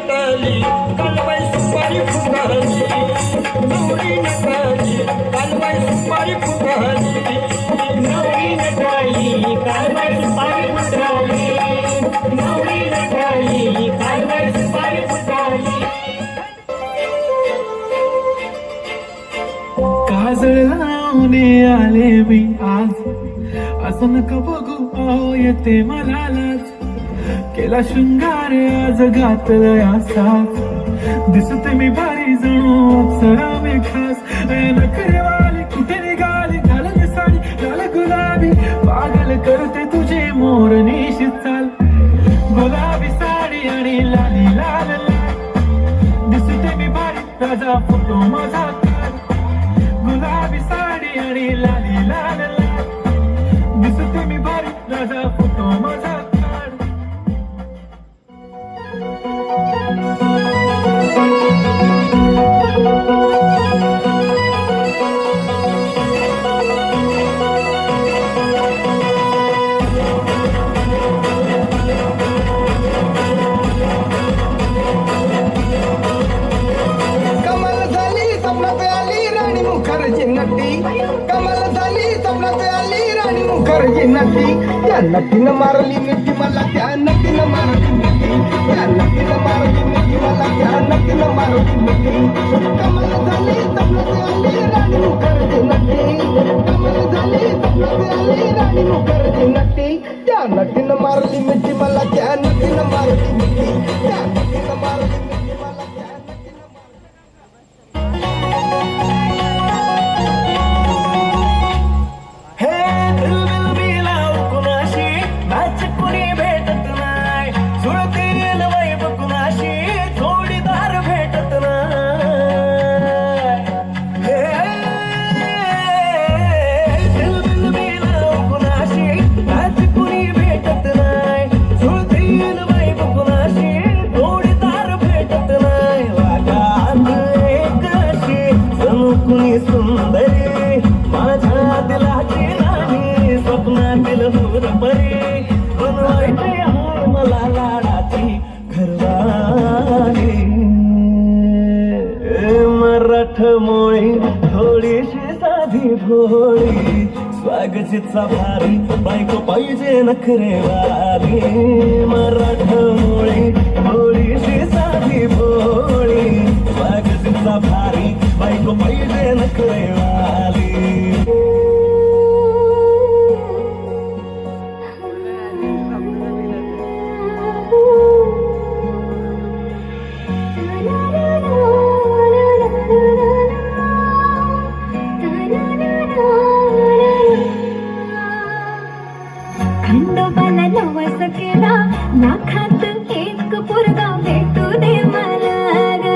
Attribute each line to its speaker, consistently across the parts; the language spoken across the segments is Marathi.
Speaker 1: नटली कालबाई सुपारी फुटली नवरी नटली कालबाई सुपारी फुटली
Speaker 2: नवरी नटली कालबाई सुपारी फुटली नवरी नटली कालबाई सुपारी फुटली
Speaker 3: काजळ लावून आले मी आज असं नका बघू अहो येते मला लाज केला शृंगार आज घातलाय असाच दिसते मी भारी जणू अप्सरा मी खास नखरेवाली कुठे निघाली घालून साडी लाल गुलाबी पागल करते तुझे मोर निशित चाल गुलाबी साडी आणि लाली लाल लाल दिसते मी भारी राजा फोटो माझा गुलाबी साडी आणि लाली लाल लाल दिसते मी भारी राजा फोटो माझा
Speaker 4: कमाल झाली स्वप्नात आली राणी मुखर्जी नटी त्या नटीनं मारली मिठी मला त्या नटीनं मारली मिठी त्या नटीनं मारली मिठी मला त्या नटीनं मारली मिठी कमाल झाली स्वप्नात आली राणी मुखर्जी नटी कमाल झाली स्वप्नात आली राणी मुखर्जी नटी त्या नटीनं मारली मिठी मला त्या नटीनं मारली मिठी त्या नटीनं मारली मिठी मला त्या
Speaker 3: सुंदरी माझ्या दिलाची राणी स्वप्नातील हुरपरी बनवायची आहे मला लाडाची घरवाली मराठमोळी थोडीशी साधी भोळी स्वागतीचा भारी बायको पाहिजे नखरेवाली मराठमोळी थोडीशी साधी भोळी स्वागतीचा भारी बायको पाहिजे नखरेवाली
Speaker 5: खंडोबाला नवस केला लाखात एक पोरगा भेटू दे मला ग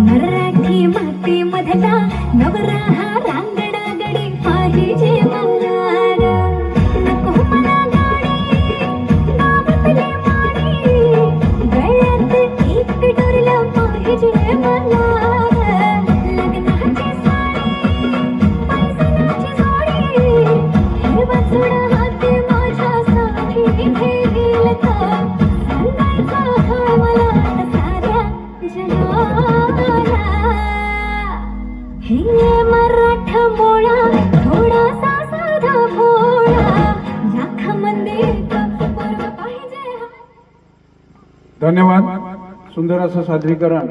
Speaker 5: मराठी माती मधला नवरा हा रांगडा गडी पाहिजे मला ग नको मला गाडी गावातले माडी गळ्यात एक डोरला पाहिजे मला ग लग्नाची साडी पैसनाची जोडी हिरवा चुडा हाती माझ्यासाठी घेईल का सांगायचा हा मला साऱ्या जगाला हे मराठमोळा थोडासा साधा भोळा लाखामध्ये पोरगा पाहिजे
Speaker 6: धन्यवाद. सुंदर असं सादरीकरण